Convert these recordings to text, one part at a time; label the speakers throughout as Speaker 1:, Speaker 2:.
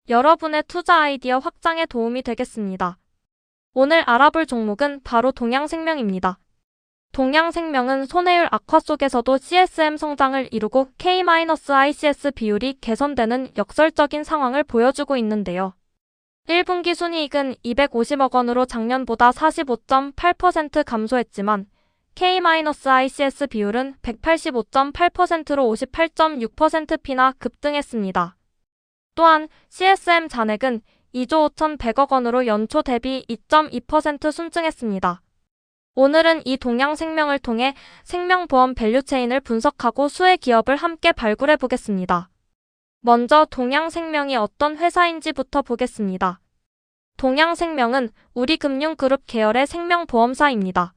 Speaker 1: 여러분의 투자 아이디어 확장에 도움이 되겠습니다. 오늘 알아볼 종목은 바로 동양생명입니다. 동양생명은 손해율 악화 속에서도 CSM 성장을 이루고 K-ICS 비율이 개선되는 역설적인 상황을 보여주고 있는데요. 1분기 순이익은 250억 원으로 작년보다 45.8% 감소했지만 K-ICS 비율은 185.8%로 58.6%p나 급등했습니다. 또한 CSM 잔액은 2조 5,100억 원으로 연초 대비 2.2% 순증했습니다. 오늘은 이 동양생명을 통해 생명보험 밸류체인을 분석하고 수혜 기업을 함께 발굴해 보겠습니다. 먼저 동양생명이 어떤 회사인지부터 보겠습니다. 동양생명은 우리금융그룹 계열의 생명보험사입니다.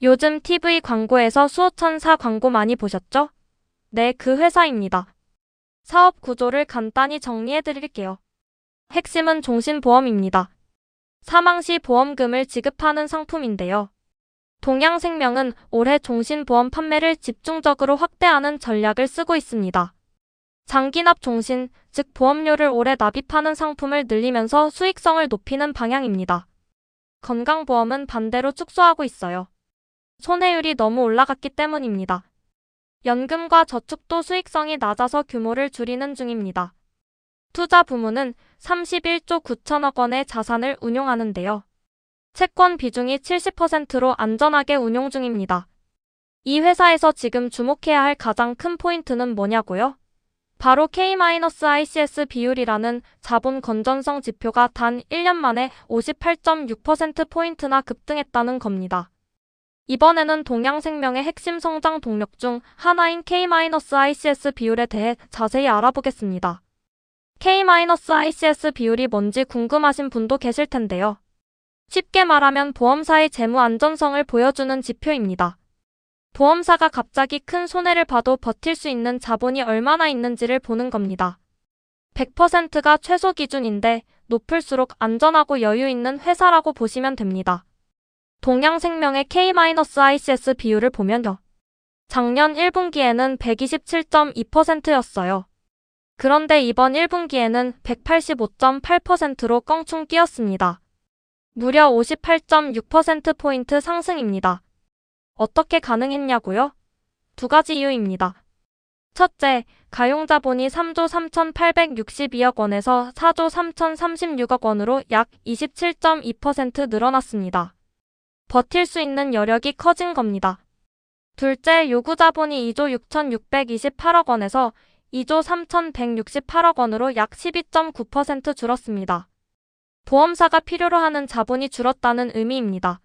Speaker 1: 요즘 TV 광고에서 수호천사 광고 많이 보셨죠? 네, 그 회사입니다. 사업 구조를 간단히 정리해 드릴게요. 핵심은 종신보험입니다. 사망 시 보험금을 지급하는 상품인데요. 동양생명은 올해 종신보험 판매를 집중적으로 확대하는 전략을 쓰고 있습니다. 장기납 종신, 즉 보험료를 오래 납입하는 상품을 늘리면서 수익성을 높이는 방향입니다. 건강보험은 반대로 축소하고 있어요. 손해율이 너무 올라갔기 때문입니다. 연금과 저축도 수익성이 낮아서 규모를 줄이는 중입니다. 투자 부문은 31조 9천억 원의 자산을 운용하는데요. 채권 비중이 70%로 안전하게 운용 중입니다. 이 회사에서 지금 주목해야 할 가장 큰 포인트는 뭐냐고요? 바로 K-ICS 비율이라는 자본 건전성 지표가 단 1년 만에 58.6%포인트나 급등했다는 겁니다. 이번에는 동양생명의 핵심 성장 동력 중 하나인 K-ICS 비율에 대해 자세히 알아보겠습니다. K-ICS 비율이 뭔지 궁금하신 분도 계실 텐데요. 쉽게 말하면 보험사의 재무 안전성을 보여주는 지표입니다. 보험사가 갑자기 큰 손해를 봐도 버틸 수 있는 자본이 얼마나 있는지를 보는 겁니다. 100%가 최소 기준인데 높을수록 안전하고 여유 있는 회사라고 보시면 됩니다. 동양생명의 K-ICS 비율을 보면요. 작년 1분기에는 127.2%였어요. 그런데 이번 1분기에는 185.8%로 껑충 뛰었습니다. 무려 58.6%포인트 상승입니다. 어떻게 가능했냐고요? 두 가지 이유입니다. 첫째, 가용자본이 3조 3,862억 원에서 4조 3,036억 원으로 약 27.2% 늘어났습니다. 버틸 수 있는 여력이 커진 겁니다. 둘째, 요구자본이 2조 6,628억 원에서 2조 3,168억 원으로 약 12.9% 줄었습니다. 보험사가 필요로 하는 자본이 줄었다는 의미입니다.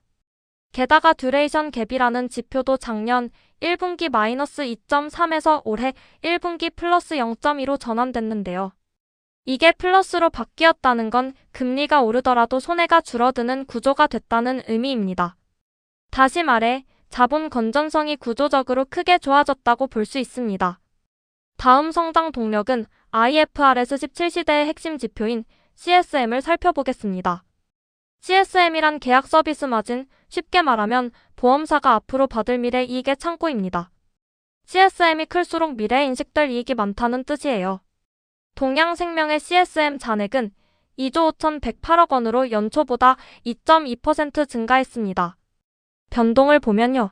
Speaker 1: 게다가 듀레이션 갭이라는 지표도 작년 1분기 마이너스 2.3에서 올해 1분기 플러스 0.2로 전환됐는데요. 이게 플러스로 바뀌었다는 건 금리가 오르더라도 손해가 줄어드는 구조가 됐다는 의미입니다. 다시 말해 자본 건전성이 구조적으로 크게 좋아졌다고 볼 수 있습니다. 다음 성장 동력은 IFRS 17시대의 핵심 지표인 CSM을 살펴보겠습니다. CSM이란 계약 서비스 마진, 쉽게 말하면 보험사가 앞으로 받을 미래 이익의 창고입니다. CSM이 클수록 미래에 인식될 이익이 많다는 뜻이에요. 동양생명의 CSM 잔액은 2조 5,108억 원으로 연초보다 2.2% 증가했습니다. 변동을 보면요.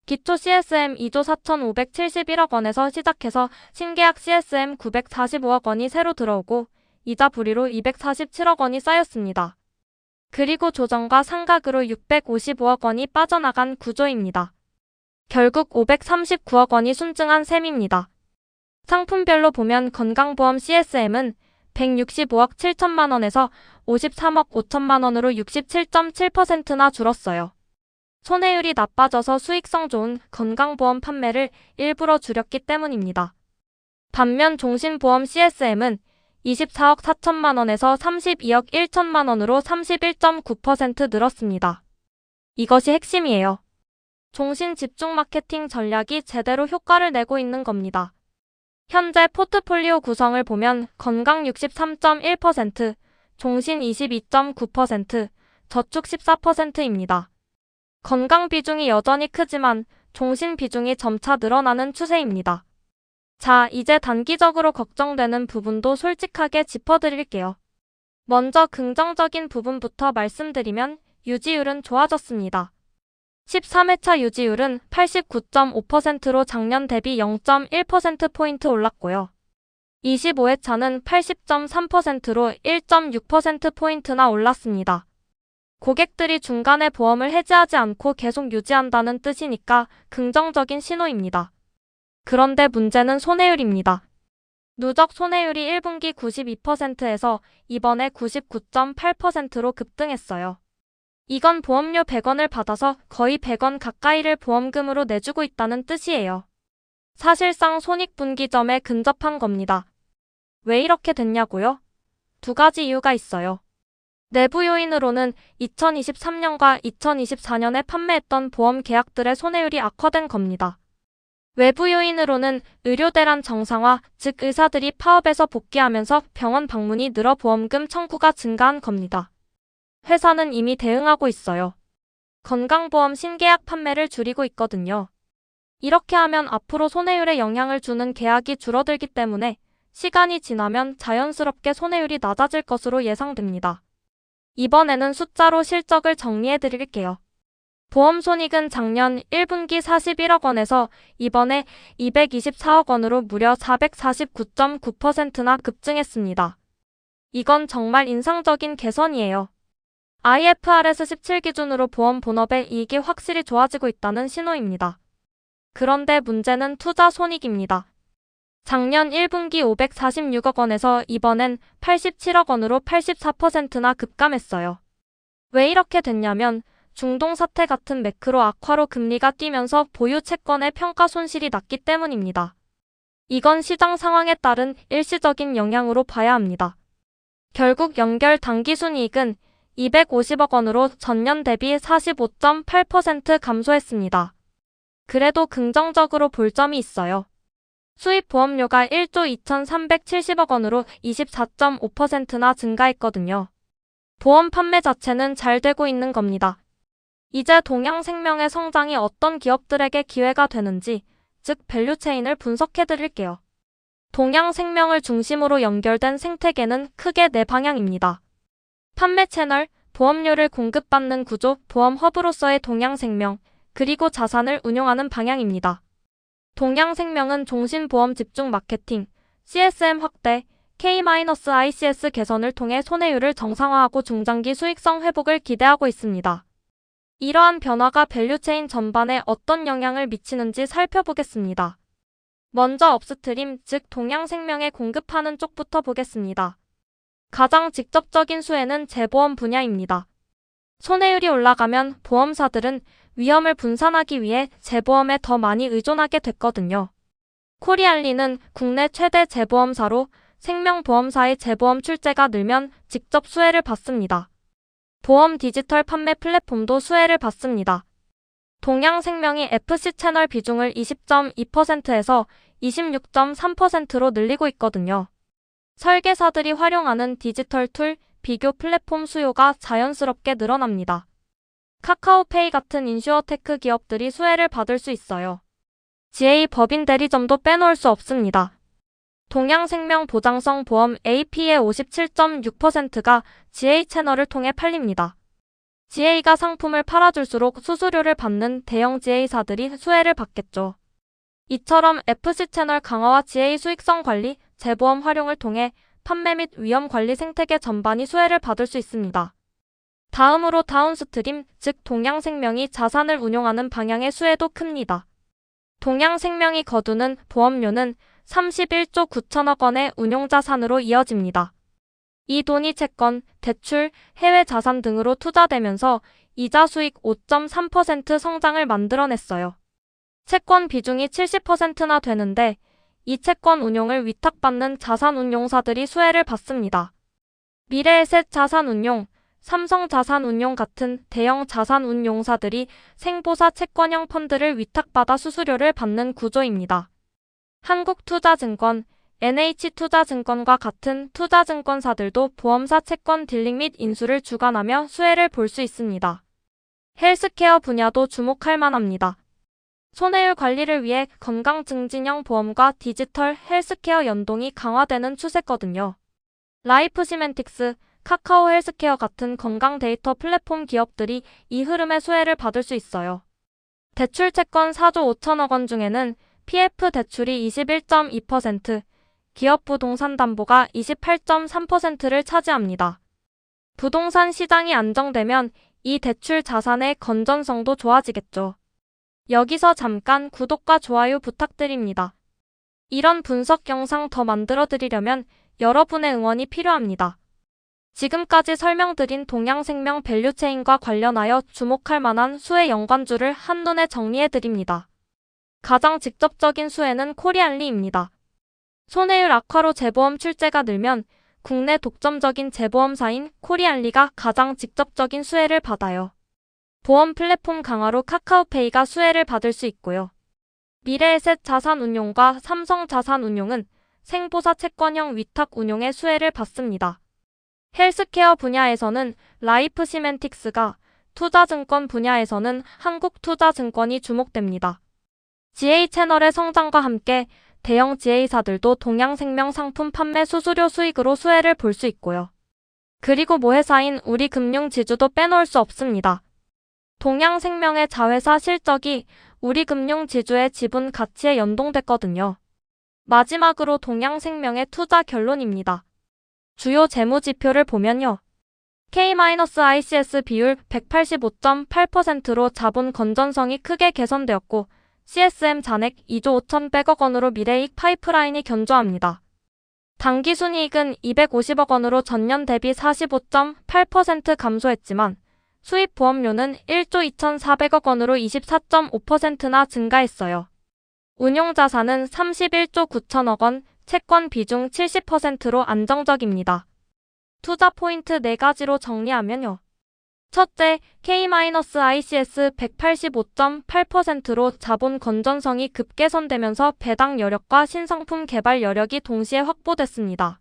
Speaker 1: 기초 CSM 2조 4,571억 원에서 시작해서 신계약 CSM 945억 원이 새로 들어오고 이자 불이로 247억 원이 쌓였습니다. 그리고 조정과 상각으로 655억 원이 빠져나간 구조입니다. 결국 539억 원이 순증한 셈입니다. 상품별로 보면 건강보험 CSM은 165억 7천만 원에서 53억 5천만 원으로 67.7%나 줄었어요. 손해율이 나빠져서 수익성 좋은 건강보험 판매를 일부러 줄였기 때문입니다. 반면 종신보험 CSM은 24억 4천만 원에서 32억 1천만 원으로 31.9% 늘었습니다. 이것이 핵심이에요. 종신 집중 마케팅 전략이 제대로 효과를 내고 있는 겁니다. 현재 포트폴리오 구성을 보면 건강 63.1%, 종신 22.9%, 저축 14%입니다. 건강 비중이 여전히 크지만 종신 비중이 점차 늘어나는 추세입니다. 자, 이제 단기적으로 걱정되는 부분도 솔직하게 짚어드릴게요. 먼저 긍정적인 부분부터 말씀드리면 유지율은 좋아졌습니다. 13회차 유지율은 89.5%로 작년 대비 0.1%포인트 올랐고요. 25회차는 80.3%로 1.6%포인트나 올랐습니다. 고객들이 중간에 보험을 해지하지 않고 계속 유지한다는 뜻이니까 긍정적인 신호입니다. 그런데 문제는 손해율입니다. 누적 손해율이 1분기 92%에서 이번에 99.8%로 급등했어요. 이건 보험료 100원을 받아서 거의 100원 가까이를 보험금으로 내주고 있다는 뜻이에요. 사실상 손익분기점에 근접한 겁니다. 왜 이렇게 됐냐고요? 두 가지 이유가 있어요. 내부 요인으로는 2023년과 2024년에 판매했던 보험 계약들의 손해율이 악화된 겁니다. 외부 요인으로는 의료 대란 정상화, 즉 의사들이 파업에서 복귀하면서 병원 방문이 늘어 보험금 청구가 증가한 겁니다. 회사는 이미 대응하고 있어요. 건강보험 신계약 판매를 줄이고 있거든요. 이렇게 하면 앞으로 손해율에 영향을 주는 계약이 줄어들기 때문에 시간이 지나면 자연스럽게 손해율이 낮아질 것으로 예상됩니다. 이번에는 숫자로 실적을 정리해 드릴게요. 보험 손익은 작년 1분기 41억 원에서 이번에 224억 원으로 무려 449.9%나 급증했습니다. 이건 정말 인상적인 개선이에요. IFRS 17 기준으로 보험 본업의 이익이 확실히 좋아지고 있다는 신호입니다. 그런데 문제는 투자 손익입니다. 작년 1분기 546억 원에서 이번엔 87억 원으로 84%나 급감했어요. 왜 이렇게 됐냐면 중동 사태 같은 매크로 악화로 금리가 뛰면서 보유 채권의 평가 손실이 났기 때문입니다. 이건 시장 상황에 따른 일시적인 영향으로 봐야 합니다. 결국 연결 당기순이익은 250억 원으로 전년 대비 45.8% 감소했습니다. 그래도 긍정적으로 볼 점이 있어요. 수입 보험료가 1조 2,370억 원으로 24.5%나 증가했거든요. 보험 판매 자체는 잘 되고 있는 겁니다. 이제 동양생명의 성장이 어떤 기업들에게 기회가 되는지, 즉 밸류체인을 분석해 드릴게요. 동양생명을 중심으로 연결된 생태계는 크게 네 방향입니다. 판매 채널, 보험료를 공급받는 구조, 보험 허브로서의 동양생명, 그리고 자산을 운용하는 방향입니다. 동양생명은 종신보험 집중 마케팅, CSM 확대, K-ICS 개선을 통해 손해율을 정상화하고 중장기 수익성 회복을 기대하고 있습니다. 이러한 변화가 밸류체인 전반에 어떤 영향을 미치는지 살펴보겠습니다. 먼저 업스트림, 즉 동양생명에 공급하는 쪽부터 보겠습니다. 가장 직접적인 수혜는 재보험 분야입니다. 손해율이 올라가면 보험사들은 위험을 분산하기 위해 재보험에 더 많이 의존하게 됐거든요. 코리알리는 국내 최대 재보험사로 생명보험사의 재보험 출재가 늘면 직접 수혜를 받습니다. 보험 디지털 판매 플랫폼도 수혜를 받습니다. 동양생명이 FC 채널 비중을 20.2%에서 26.3%로 늘리고 있거든요. 설계사들이 활용하는 디지털 툴, 비교 플랫폼 수요가 자연스럽게 늘어납니다. 카카오페이 같은 인슈어테크 기업들이 수혜를 받을 수 있어요. GA 법인 대리점도 빼놓을 수 없습니다. 동양생명 보장성 보험 AP의 57.6%가 GA 채널을 통해 팔립니다. GA가 상품을 팔아줄수록 수수료를 받는 대형 GA사들이 수혜를 받겠죠. 이처럼 FC 채널 강화와 GA 수익성 관리, 재보험 활용을 통해 판매 및 위험 관리 생태계 전반이 수혜를 받을 수 있습니다. 다음으로 다운스트림, 즉 동양생명이 자산을 운용하는 방향의 수혜도 큽니다. 동양생명이 거두는 보험료는 31조 9천억 원의 운용자산으로 이어집니다. 이 돈이 채권, 대출, 해외 자산 등으로 투자되면서 이자 수익 5.3% 성장을 만들어냈어요. 채권 비중이 70%나 되는데 이 채권 운용을 위탁받는 자산운용사들이 수혜를 받습니다. 미래에셋 자산운용, 삼성자산운용 같은 대형 자산운용사들이 생보사 채권형 펀드를 위탁받아 수수료를 받는 구조입니다. 한국투자증권, NH투자증권과 같은 투자증권사들도 보험사 채권 딜링 및 인수를 주관하며 수혜를 볼 수 있습니다. 헬스케어 분야도 주목할 만합니다. 손해율 관리를 위해 건강증진형 보험과 디지털 헬스케어 연동이 강화되는 추세거든요. 라이프 시멘틱스, 카카오 헬스케어 같은 건강 데이터 플랫폼 기업들이 이 흐름의 수혜를 받을 수 있어요. 대출 채권 4조 5천억 원 중에는 PF 대출이 21.2%, 기업 부동산 담보가 28.3%를 차지합니다. 부동산 시장이 안정되면 이 대출 자산의 건전성도 좋아지겠죠. 여기서 잠깐 구독과 좋아요 부탁드립니다. 이런 분석 영상 더 만들어 드리려면 여러분의 응원이 필요합니다. 지금까지 설명드린 동양생명 밸류체인과 관련하여 주목할 만한 수혜 연관주를 한눈에 정리해 드립니다. 가장 직접적인 수혜는 코리알리입니다. 손해율 악화로 재보험 출재가 늘면 국내 독점적인 재보험사인 코리알리가 가장 직접적인 수혜를 받아요. 보험 플랫폼 강화로 카카오페이가 수혜를 받을 수 있고요. 미래에셋 자산운용과 삼성자산운용은 생보사 채권형 위탁 운용의 수혜를 받습니다. 헬스케어 분야에서는 라이프 시멘틱스가, 투자증권 분야에서는 한국투자증권이 주목됩니다. GA채널의 성장과 함께 대형 GA사들도 동양생명 상품 판매 수수료 수익으로 수혜를 볼 수 있고요. 그리고 모회사인 우리금융지주도 빼놓을 수 없습니다. 동양생명의 자회사 실적이 우리금융지주의 지분 가치에 연동됐거든요. 마지막으로 동양생명의 투자 결론입니다. 주요 재무지표를 보면요. K-ICS 비율 185.8%로 자본 건전성이 크게 개선되었고 CSM 잔액 2조 5,100억 원으로 미래이익 파이프라인이 견조합니다. 당기순이익은 250억 원으로 전년 대비 45.8% 감소했지만 수입 보험료는 1조 2,400억 원으로 24.5%나 증가했어요. 운용자산은 31조 9천억 원, 채권 비중 70%로 안정적입니다. 투자 포인트 4가지로 정리하면요. 첫째, K-ICS 185.8%로 자본 건전성이 급개선되면서 배당 여력과 신상품 개발 여력이 동시에 확보됐습니다.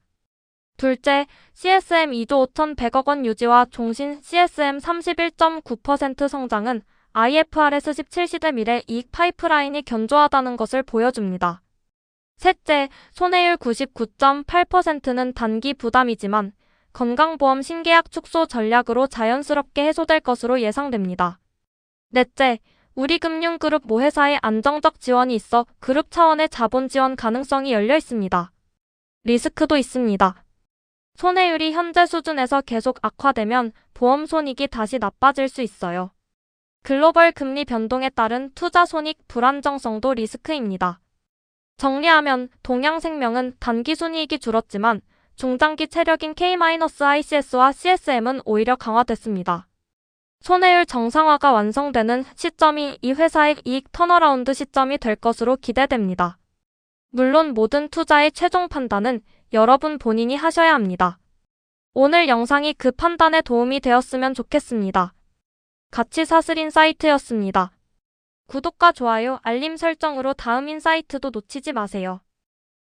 Speaker 1: 둘째, CSM 2조 5,100억 원 유지와 종신 CSM 31.9% 성장은 IFRS 17시대 미래 이익 파이프라인이 견조하다는 것을 보여줍니다. 셋째, 손해율 99.8%는 단기 부담이지만 건강보험 신계약 축소 전략으로 자연스럽게 해소될 것으로 예상됩니다. 넷째, 우리금융그룹 모회사의 안정적 지원이 있어 그룹 차원의 자본 지원 가능성이 열려 있습니다. 리스크도 있습니다. 손해율이 현재 수준에서 계속 악화되면 보험 손익이 다시 나빠질 수 있어요. 글로벌 금리 변동에 따른 투자 손익 불안정성도 리스크입니다. 정리하면 동양생명은 단기 순이익이 줄었지만 중장기 체력인 K-ICS와 CSM은 오히려 강화됐습니다. 손해율 정상화가 완성되는 시점이 이 회사의 이익 턴어라운드 시점이 될 것으로 기대됩니다. 물론 모든 투자의 최종 판단은 여러분 본인이 하셔야 합니다. 오늘 영상이 그 판단에 도움이 되었으면 좋겠습니다. 가치사슬 인사이트였습니다. 구독과 좋아요, 알림 설정으로 다음 인사이트도 놓치지 마세요.